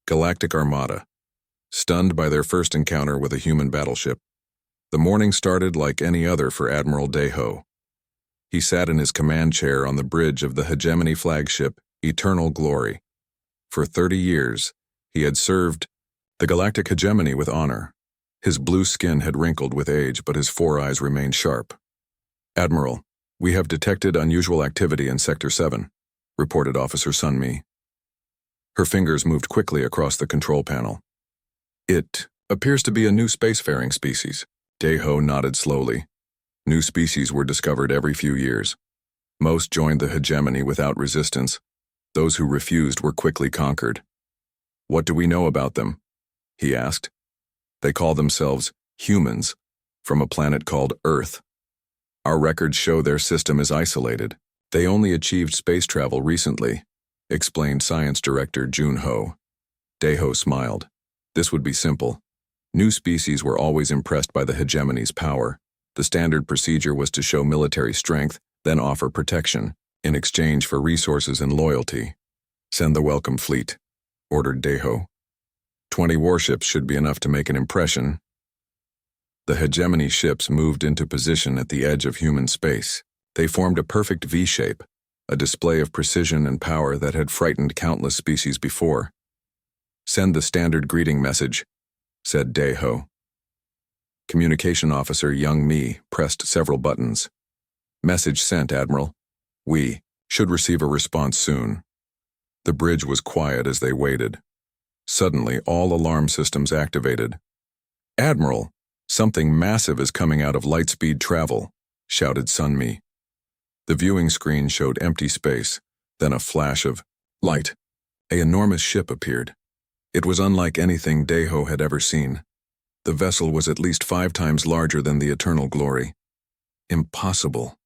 Galactic Armada. Stunned by their first encounter with a human battleship, the morning started like any other for Admiral Deho. He sat in his command chair on the bridge of the Hegemony flagship, Eternal Glory. For 30 years, he had served the Galactic Hegemony with honor. His blue skin had wrinkled with age, but his four eyes remained sharp. "Admiral, we have detected unusual activity in Sector 7, reported Officer Sunmi. Her fingers moved quickly across the control panel. "It appears to be a new spacefaring species." Deho nodded slowly. New species were discovered every few years. Most joined the hegemony without resistance. Those who refused were quickly conquered. "What do we know about them?" he asked. "They call themselves humans, from a planet called Earth. Our records show their system is isolated. They only achieved space travel recently," explained Science Director Jun Ho. Deho smiled. This would be simple. New species were always impressed by the hegemony's power. The standard procedure was to show military strength, then offer protection, in exchange for resources and loyalty. "Send the welcome fleet," ordered Deho. 20 warships should be enough to make an impression. The hegemony ships moved into position at the edge of human space. They formed a perfect V-shape, a display of precision and power that had frightened countless species before. "Send the standard greeting message," said Deho. Communication Officer Young Mi pressed several buttons. "Message sent, Admiral. We should receive a response soon." The bridge was quiet as they waited. Suddenly, all alarm systems activated. "Admiral, something massive is coming out of lightspeed travel," shouted Sunmi. The viewing screen showed empty space, then a flash of light. An enormous ship appeared. It was unlike anything Deho had ever seen. The vessel was at least 5 times larger than the Eternal Glory. "Impossible,"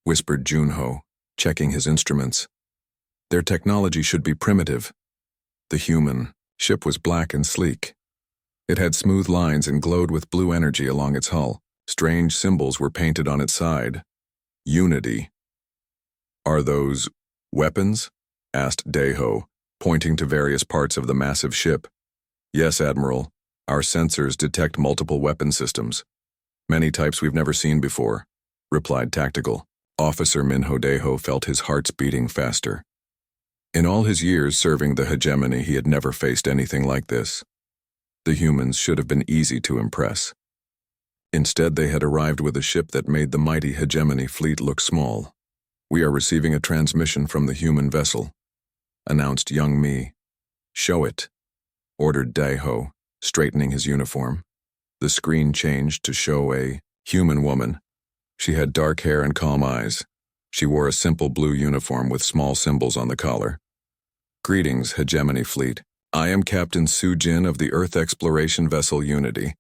whispered Junho, checking his instruments. "Their technology should be primitive." The human ship was black and sleek. It had smooth lines and glowed with blue energy along its hull. Strange symbols were painted on its side. Unity. "Are those weapons?" asked Deho, pointing to various parts of the massive ship. "Yes, Admiral. Our sensors detect multiple weapon systems. Many types we've never seen before," replied Tactical. Officer Minho Deho felt his heart's beating faster. In all his years serving the hegemony, he had never faced anything like this. The humans should have been easy to impress. Instead, they had arrived with a ship that made the mighty hegemony fleet look small. "We are receiving a transmission from the human vessel," announced Young Mi. "Show it," ordered Deho, straightening his uniform. The screen changed to show a human woman. She had dark hair and calm eyes. She wore a simple blue uniform with small symbols on the collar. "Greetings, Hegemony Fleet. I am Captain Sujin of the Earth Exploration Vessel Unity.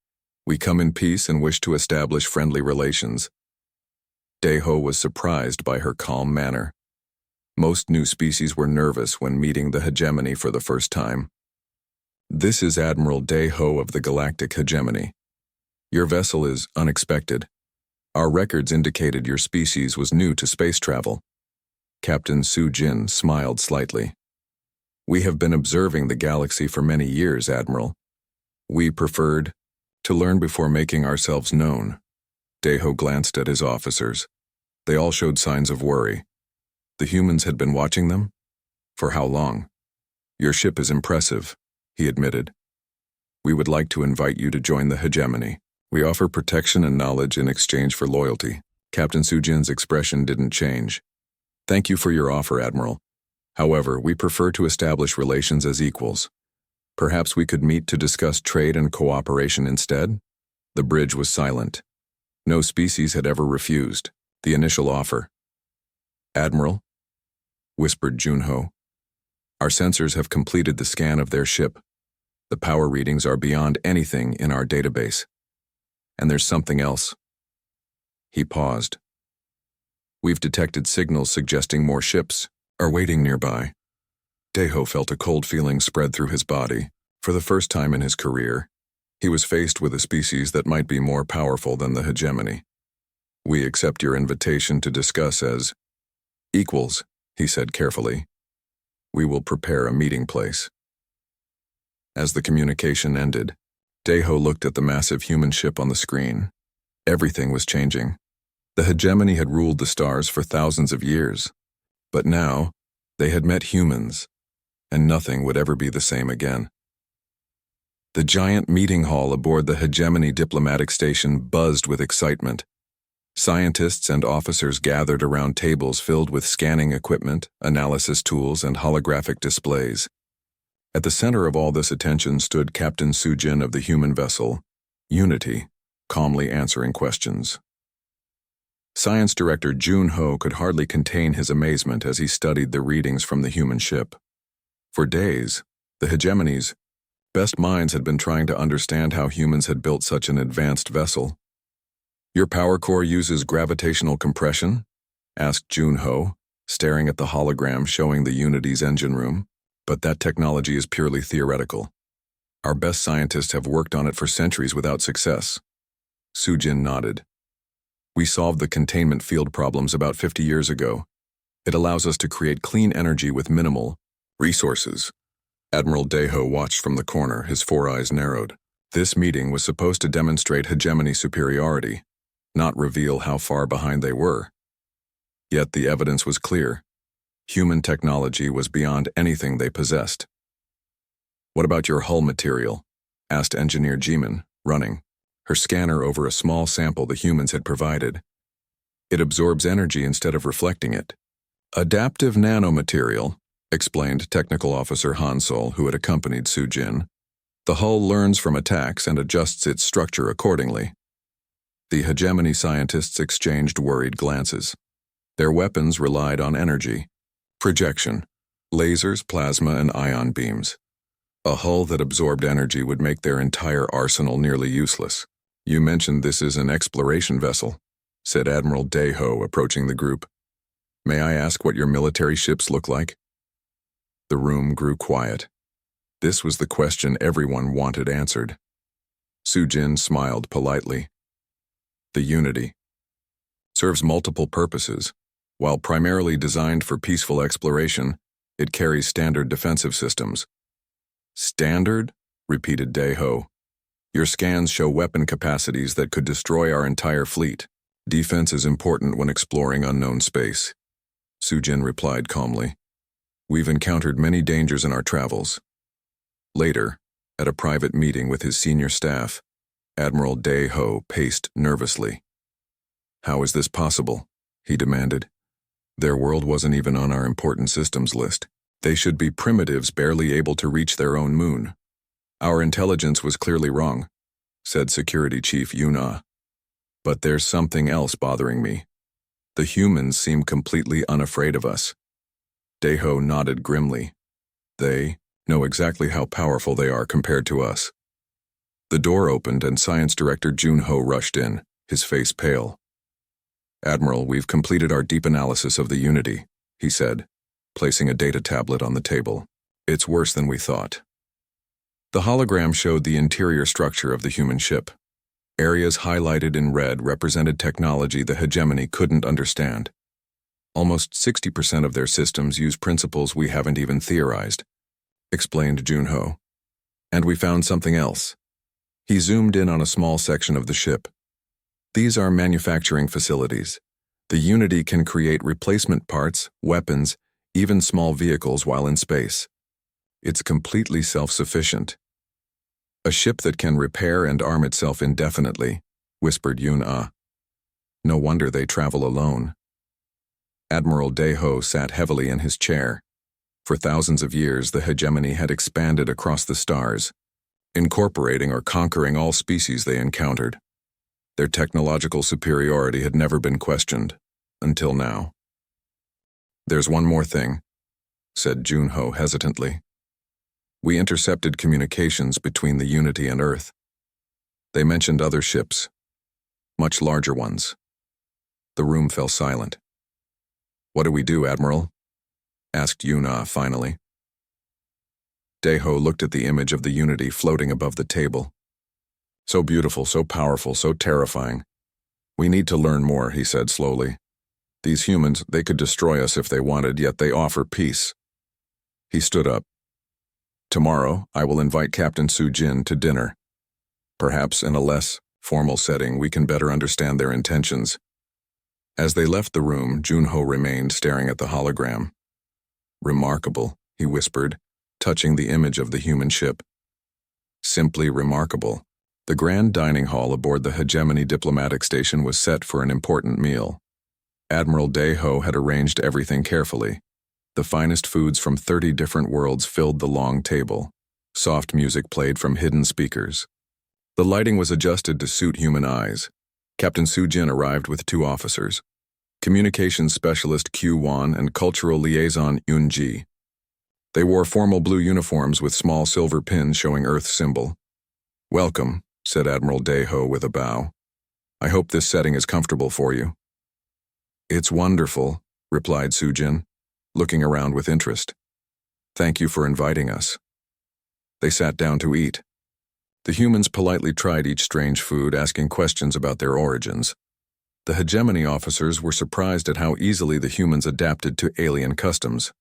We come in peace and wish to establish friendly relations." Deho was surprised by her calm manner. Most new species were nervous when meeting the hegemony for the first time. "This is Admiral Deho of the Galactic Hegemony. Your vessel is unexpected. Our records indicated your species was new to space travel." Captain Sujin smiled slightly. "We have been observing the galaxy for many years, Admiral. We preferred to learn before making ourselves known." Deho glanced at his officers. They all showed signs of worry. The humans had been watching them? For how long? "Your ship is impressive," he admitted. "We would like to invite you to join the hegemony. We offer protection and knowledge in exchange for loyalty." Captain Sujin's expression didn't change. "Thank you for your offer, Admiral. However, we prefer to establish relations as equals. Perhaps we could meet to discuss trade and cooperation instead?" The bridge was silent. No species had ever refused the initial offer. "Admiral," whispered Junho, "our sensors have completed the scan of their ship. The power readings are beyond anything in our database. And there's something else." He paused. "We've detected signals suggesting more ships are waiting nearby." Deho felt a cold feeling spread through his body. For the first time in his career, he was faced with a species that might be more powerful than the hegemony. "We accept your invitation to discuss as equals," he said carefully. "We will prepare a meeting place." As the communication ended, Deho looked at the massive human ship on the screen. Everything was changing. The hegemony had ruled the stars for thousands of years, but now they had met humans, and nothing would ever be the same again. The giant meeting hall aboard the hegemony diplomatic station buzzed with excitement. Scientists and officers gathered around tables filled with scanning equipment, analysis tools, and holographic displays. At the center of all this attention stood Captain Sujin of the human vessel, Unity, calmly answering questions. Science Director Junho could hardly contain his amazement as he studied the readings from the human ship. For days, the hegemony's best minds had been trying to understand how humans had built such an advanced vessel. "Your power core uses gravitational compression?" asked Junho, staring at the hologram showing the Unity's engine room. "But that technology is purely theoretical. Our best scientists have worked on it for centuries without success." Sujin nodded. "We solved the containment field problems about 50 years ago. It allows us to create clean energy with minimal resources." Admiral Deho watched from the corner, his four eyes narrowed. This meeting was supposed to demonstrate hegemony superiority, not reveal how far behind they were. Yet the evidence was clear. Human technology was beyond anything they possessed. "What about your hull material?" asked Engineer Jimin, running her scanner over a small sample the humans had provided. "It absorbs energy instead of reflecting it." "Adaptive nanomaterial," explained Technical Officer Hansol, who had accompanied Sujin. "The hull learns from attacks and adjusts its structure accordingly." The hegemony scientists exchanged worried glances. Their weapons relied on energy, projection, lasers, plasma, and ion beams. A hull that absorbed energy would make their entire arsenal nearly useless. "You mentioned this is an exploration vessel," said Admiral Deho, approaching the group. "May I ask what your military ships look like?" The room grew quiet. This was the question everyone wanted answered. Sujin smiled politely. "The Unity serves multiple purposes. While primarily designed for peaceful exploration, it carries standard defensive systems." "Standard?" repeated Deho. "Your scans show weapon capacities that could destroy our entire fleet. Defense is important when exploring unknown space," Sujin replied calmly. "We've encountered many dangers in our travels." Later, at a private meeting with his senior staff, Admiral Deho paced nervously. "How is this possible?" he demanded. "Their world wasn't even on our important systems list. They should be primitives barely able to reach their own moon." "Our intelligence was clearly wrong," said Security Chief Yuna. "But there's something else bothering me. The humans seem completely unafraid of us." Deho nodded grimly. "They know exactly how powerful they are compared to us." The door opened and Science Director Junho rushed in, his face pale. "Admiral, we've completed our deep analysis of the Unity," he said, placing a data tablet on the table. "It's worse than we thought." The hologram showed the interior structure of the human ship. Areas highlighted in red represented technology the hegemony couldn't understand. "Almost 60% of their systems use principles we haven't even theorized," explained Junho. "And we found something else." He zoomed in on a small section of the ship. "These are manufacturing facilities. The Unity can create replacement parts, weapons, even small vehicles while in space. It's completely self-sufficient." "A ship that can repair and arm itself indefinitely," whispered Yun-Ah. "No wonder they travel alone." Admiral Deho sat heavily in his chair. For thousands of years, the hegemony had expanded across the stars, incorporating or conquering all species they encountered. Their technological superiority had never been questioned, until now. "There's one more thing," said Junho hesitantly. "We intercepted communications between the Unity and Earth. They mentioned other ships, much larger ones." The room fell silent. "What do we do, Admiral?" asked Yuna finally. Deho looked at the image of the Unity floating above the table. "So beautiful, so powerful, so terrifying. We need to learn more," he said slowly. "These humans, they could destroy us if they wanted, yet they offer peace." He stood up. Tomorrow, I will invite Captain Su-jin to dinner. Perhaps in a less formal setting, we can better understand their intentions. As they left the room, Junho remained staring at the hologram. Remarkable, he whispered, touching the image of the human ship. Simply remarkable. The grand dining hall aboard the Hegemony diplomatic station was set for an important meal. Admiral Daeho had arranged everything carefully. The finest foods from 30 different worlds filled the long table. Soft music played from hidden speakers. The lighting was adjusted to suit human eyes. Captain Su-jin arrived with 2 officers, Communications Specialist Q-won and Cultural Liaison Yoon-ji. They wore formal blue uniforms with small silver pins showing Earth's symbol. "Welcome," said Admiral Daeho with a bow. "I hope this setting is comfortable for you." "It's wonderful," replied Su-jin, looking around with interest. "Thank you for inviting us." They sat down to eat. The humans politely tried each strange food, asking questions about their origins. The Hegemony officers were surprised at how easily the humans adapted to alien customs.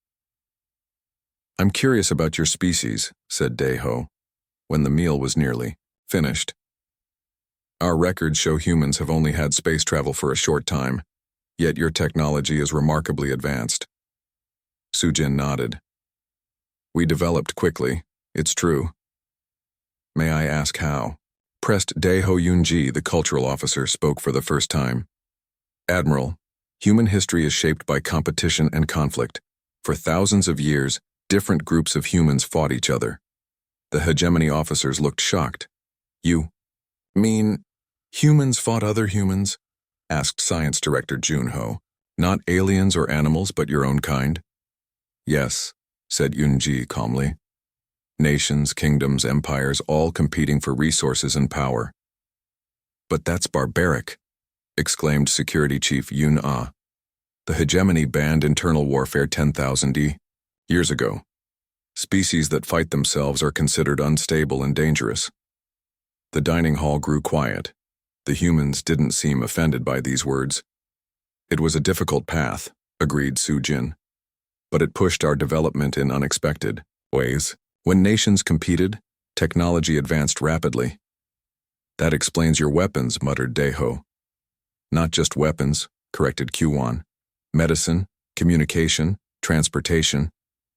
"I'm curious about your species," said Daeho, when the meal was nearly finished. "Our records show humans have only had space travel for a short time, yet your technology is remarkably advanced." Su-jin nodded. "We developed quickly, it's true." "May I ask how?" Pressed Daeho Yoon-ji, the cultural officer, spoke for the first time. "Admiral, human history is shaped by competition and conflict. For thousands of years, different groups of humans fought each other." The Hegemony officers looked shocked. "You mean humans fought other humans?" asked Science Director Junho. "Not aliens or animals, but your own kind?" "Yes," said Yoon-ji calmly. "Nations, kingdoms, empires, all competing for resources and power." "But that's barbaric," exclaimed Security Chief Yoon-ah. "The Hegemony banned internal warfare 10,000 years ago. Species that fight themselves are considered unstable and dangerous." The dining hall grew quiet. The humans didn't seem offended by these words. "It was a difficult path," agreed Su-jin, "but it pushed our development in unexpected ways. When nations competed, technology advanced rapidly." "That explains your weapons," muttered Daeho. "Not just weapons," corrected Q-won. "Medicine, communication, transportation,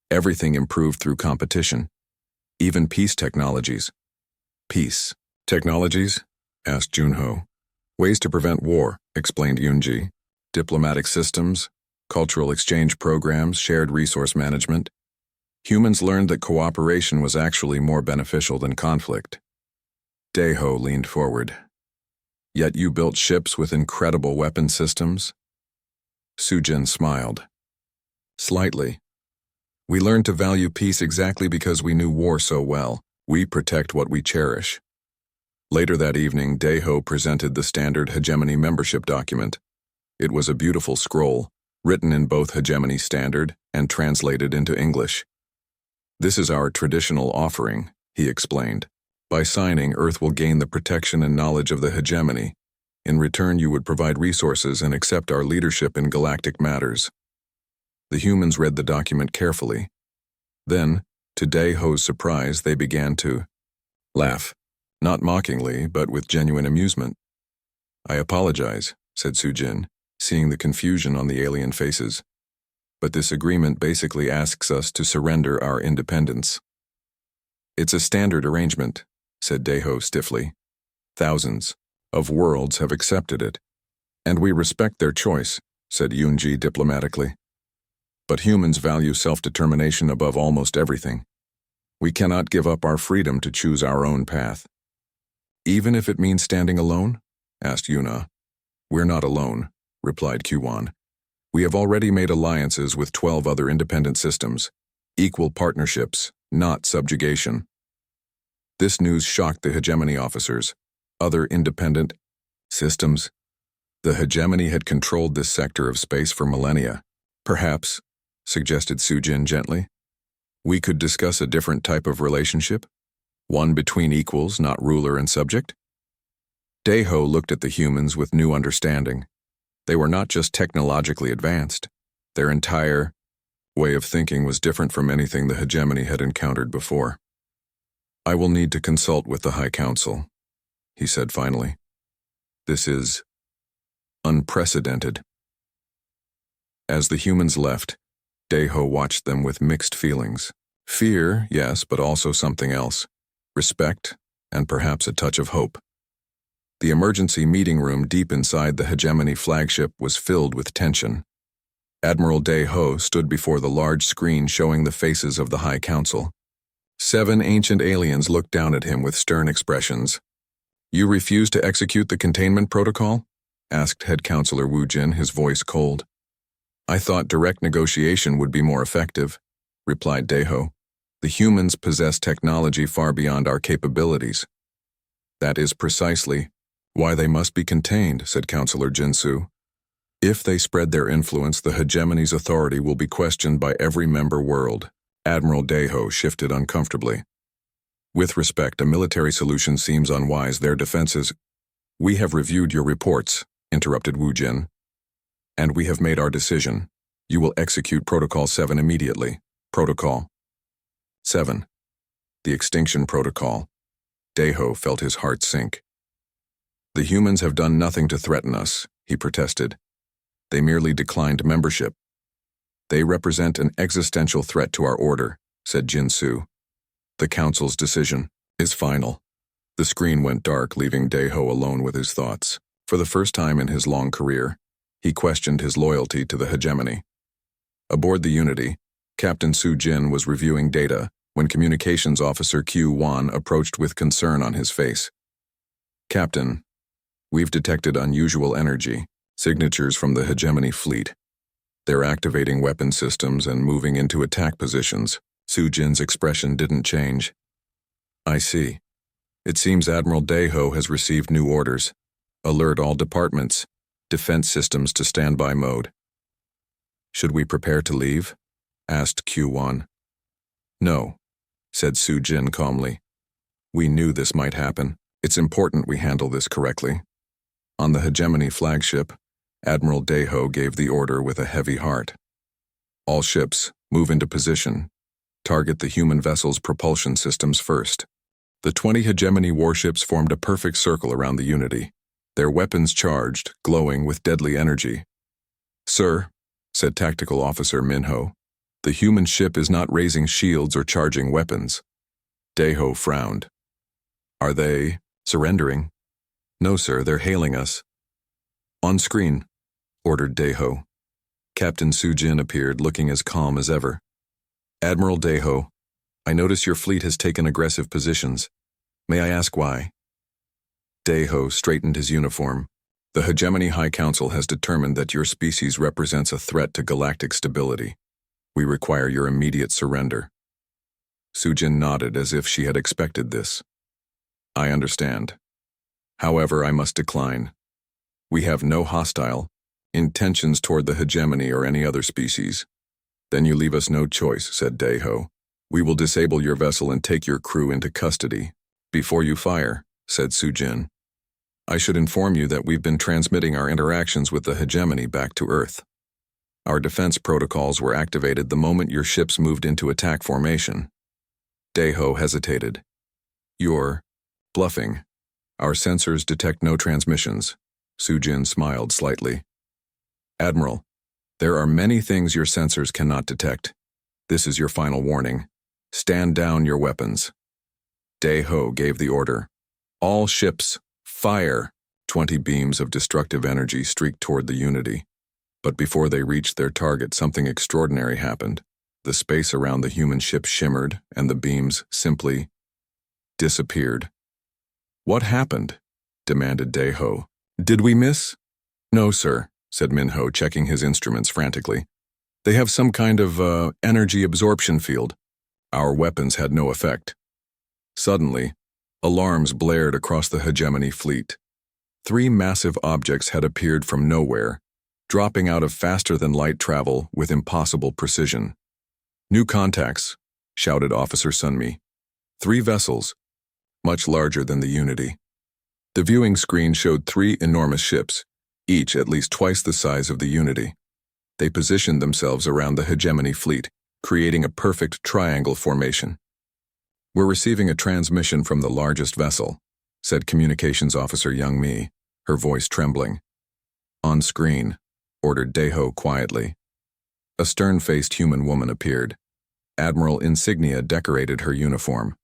everything improved through competition. Even peace technologies." "Peace technologies?" asked Junho. "Ways to prevent war," explained Yoon-ji. "Diplomatic systems, cultural exchange programs, shared resource management." Humans learned that cooperation was actually more beneficial than conflict. Daeho leaned forward. "Yet you built ships with incredible weapon systems?" Su-jin smiled. "Slightly. We learned to value peace exactly because we knew war so well. We protect what we cherish." Later that evening, Daeho presented the standard Hegemony membership document. It was a beautiful scroll, written in both Hegemony Standard and translated into English. "This is our traditional offering," he explained. "By signing, Earth will gain the protection and knowledge of the Hegemony. In return, you would provide resources and accept our leadership in galactic matters." The humans read the document carefully. Then, to Daeho's surprise, they began to laugh. Not mockingly, but with genuine amusement. "I apologize," said Su-jin, seeing the confusion on the alien faces. "But this agreement basically asks us to surrender our independence." "It's a standard arrangement," said Daeho stiffly. "Thousands of worlds have accepted it." "And we respect their choice," said Yoon-ji diplomatically. "But humans value self-determination above almost everything. We cannot give up our freedom to choose our own path." "Even if it means standing alone?" asked Yuna. "We're not alone," replied Q-won. "We have already made alliances with 12 other independent systems. Equal partnerships, not subjugation." This news shocked the Hegemony officers. Other independent systems? The Hegemony had controlled this sector of space for millennia. "Perhaps," suggested Su-jin gently, "we could discuss a different type of relationship? One between equals, not ruler and subject?" Daeho looked at the humans with new understanding. They were not just technologically advanced. Their entire way of thinking was different from anything the Hegemony had encountered before. I will need to consult with the High Council, he said finally. This is unprecedented. As the humans left, Daeho watched them with mixed feelings. Fear, yes, but also something else. Respect, and perhaps a touch of hope. The emergency meeting room deep inside the Hegemony flagship was filled with tension. Admiral Daeho stood before the large screen showing the faces of the High Council. 7 ancient aliens looked down at him with stern expressions. You refuse to execute the containment protocol? Asked Head Counselor Wu Jin, his voice cold. I thought direct negotiation would be more effective, replied Daeho. The humans possess technology far beyond our capabilities. That is precisely why they must be contained, said Counselor Jinsu. If they spread their influence, the hegemony's authority will be questioned by every member world. Admiral Daeho shifted uncomfortably. With respect, a military solution seems unwise. Their defenses— We have reviewed your reports, interrupted Wu Jin. And we have made our decision. You will execute Protocol 7 immediately. Protocol 7. The Extinction Protocol. Daeho felt his heart sink. The humans have done nothing to threaten us, he protested. They merely declined membership. They represent an existential threat to our order, said Jinsu. The Council's decision is final. The screen went dark, leaving Daeho alone with his thoughts. For the first time in his long career, he questioned his loyalty to the hegemony. Aboard the Unity, Captain Su Jin was reviewing data when Communications Officer Q Wan approached with concern on his face. Captain, we've detected unusual energy, signatures from the hegemony fleet. They're activating weapon systems and moving into attack positions. Su Jin's expression didn't change. I see. It seems Admiral Daeho has received new orders. Alert all departments. Defense systems to standby mode. Should we prepare to leave? Asked Q1. No, said Su Jin calmly. We knew this might happen. It's important we handle this correctly. On the Hegemony flagship, Admiral Daeho gave the order with a heavy heart. All ships, move into position. Target the human vessel's propulsion systems first. The 20 Hegemony warships formed a perfect circle around the Unity, their weapons charged, glowing with deadly energy. Sir, said Tactical Officer Minho, the human ship is not raising shields or charging weapons. Daeho frowned. Are they surrendering? No, sir, they're hailing us. On screen, ordered Daeho. Captain Su Jin appeared, looking as calm as ever. Admiral Daeho, I notice your fleet has taken aggressive positions. May I ask why? Daeho straightened his uniform. The Hegemony High Council has determined that your species represents a threat to galactic stability. We require your immediate surrender. Su Jin nodded as if she had expected this. I understand. However, I must decline. We have no hostile intentions toward the hegemony or any other species. Then you leave us no choice, said Daeho. We will disable your vessel and take your crew into custody. Before you fire, said Su Jin. I should inform you that we've been transmitting our interactions with the hegemony back to Earth. Our defense protocols were activated the moment your ships moved into attack formation. Daeho hesitated. You're bluffing. Our sensors detect no transmissions. Su Jin smiled slightly. Admiral, there are many things your sensors cannot detect. This is your final warning. Stand down your weapons. Daeho gave the order. All ships, fire! 20 beams of destructive energy streaked toward the Unity. But before they reached their target, something extraordinary happened. The space around the human ship shimmered, and the beams simply disappeared. What happened? Demanded Daeho. Did we miss? No, sir, said Minho, checking his instruments frantically. They have some kind of, energy absorption field. Our weapons had no effect. Suddenly, alarms blared across the hegemony fleet. 3 massive objects had appeared from nowhere, dropping out of faster-than-light travel with impossible precision. New contacts, shouted Officer Sunmi. 3 vessels, much larger than the Unity. The viewing screen showed 3 enormous ships, each at least twice the size of the Unity. They positioned themselves around the hegemony fleet, creating a perfect triangle formation. "We're receiving a transmission from the largest vessel," said Communications Officer Young Mi, her voice trembling. "On screen," ordered Deho quietly. A stern-faced human woman appeared. Admiral insignia decorated her uniform.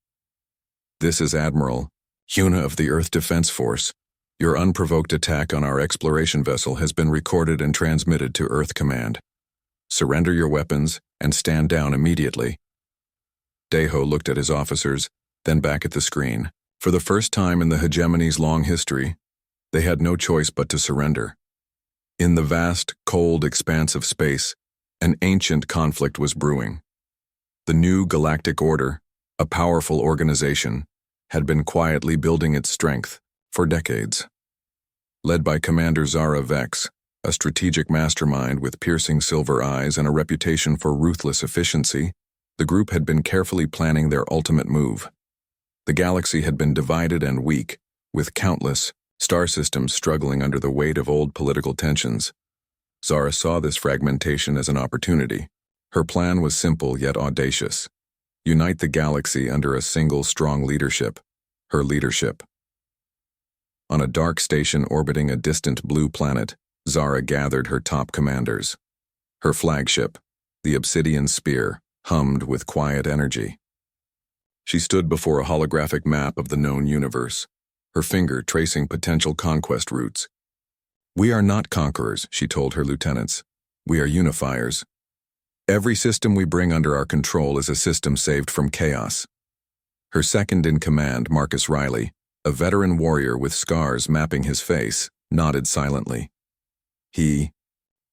"This is Admiral Yuna of the Earth Defense Force. Your unprovoked attack on our exploration vessel has been recorded and transmitted to Earth Command. Surrender your weapons and stand down immediately." Deho looked at his officers, then back at the screen. For the first time in the hegemony's long history, they had no choice but to surrender. In the vast, cold expanse of space, an ancient conflict was brewing. The new Galactic Order, a powerful organization, had been quietly building its strength for decades. Led by Commander Zara Vex, a strategic mastermind with piercing silver eyes and a reputation for ruthless efficiency, the group had been carefully planning their ultimate move. The galaxy had been divided and weak, with countless star systems struggling under the weight of old political tensions. Zara saw this fragmentation as an opportunity. Her plan was simple yet audacious. Unite the galaxy under a single strong leadership, her leadership. On a dark station orbiting a distant blue planet, Zara gathered her top commanders. Her flagship, the Obsidian Spear, hummed with quiet energy. She stood before a holographic map of the known universe, her finger tracing potential conquest routes. "We are not conquerors," she told her lieutenants. "We are unifiers. Every system we bring under our control is a system saved from chaos." Her second-in-command, Marcus Riley, a veteran warrior with scars mapping his face, nodded silently. He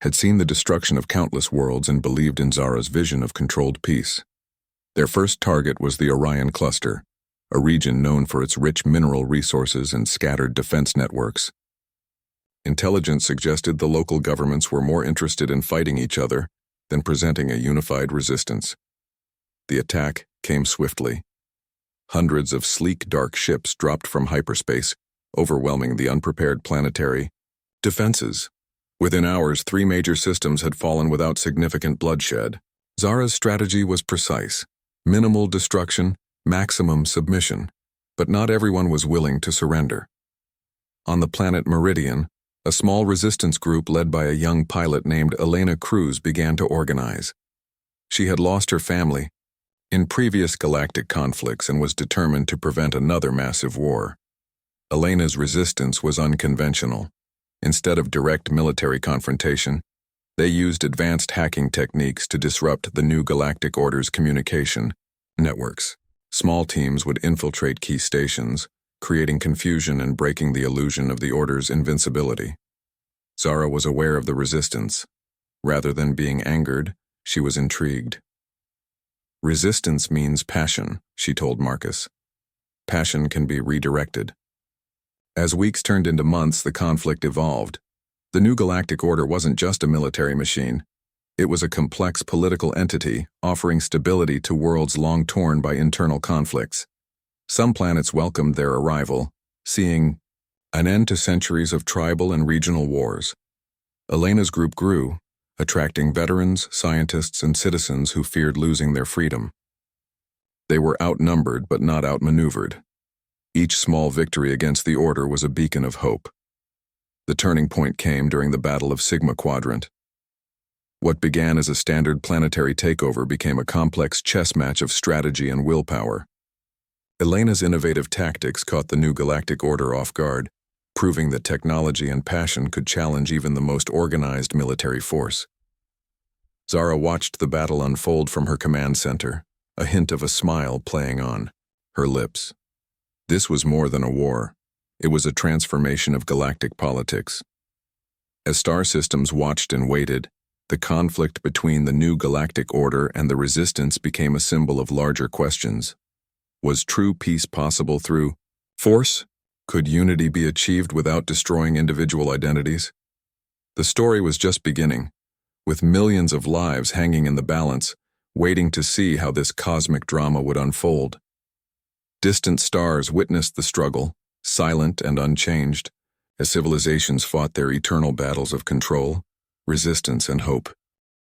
had seen the destruction of countless worlds and believed in Zara's vision of controlled peace. Their first target was the Orion Cluster, a region known for its rich mineral resources and scattered defense networks. Intelligence suggested the local governments were more interested in fighting each other than presenting a unified resistance. The attack came swiftly. Hundreds of sleek, dark ships dropped from hyperspace, overwhelming the unprepared planetary defenses. Within hours, 3 major systems had fallen without significant bloodshed. Zara's strategy was precise: minimal destruction, maximum submission. But not everyone was willing to surrender. On the planet Meridian, a small resistance group led by a young pilot named Elena Cruz began to organize. She had lost her family in previous galactic conflicts and was determined to prevent another massive war. Elena's resistance was unconventional. Instead of direct military confrontation, they used advanced hacking techniques to disrupt the new Galactic Order's communication networks. Small teams would infiltrate key stations, creating confusion and breaking the illusion of the Order's invincibility. Zara was aware of the resistance. Rather than being angered, she was intrigued. "Resistance means passion," she told Marcus. "Passion can be redirected." As weeks turned into months, the conflict evolved. The new Galactic Order wasn't just a military machine. It was a complex political entity offering stability to worlds long torn by internal conflicts. Some planets welcomed their arrival, seeing an end to centuries of tribal and regional wars. Elena's group grew, attracting veterans, scientists, and citizens who feared losing their freedom. They were outnumbered but not outmaneuvered. Each small victory against the Order was a beacon of hope. The turning point came during the Battle of Sigma Quadrant. What began as a standard planetary takeover became a complex chess match of strategy and willpower. Elena's innovative tactics caught the new Galactic Order off guard, proving that technology and passion could challenge even the most organized military force. Zara watched the battle unfold from her command center, a hint of a smile playing on her lips. This was more than a war. It was a transformation of galactic politics. As star systems watched and waited, the conflict between the new Galactic Order and the Resistance became a symbol of larger questions. Was true peace possible through force? Could unity be achieved without destroying individual identities? The story was just beginning, with millions of lives hanging in the balance, waiting to see how this cosmic drama would unfold. Distant stars witnessed the struggle, silent and unchanged, as civilizations fought their eternal battles of control, resistance, and hope.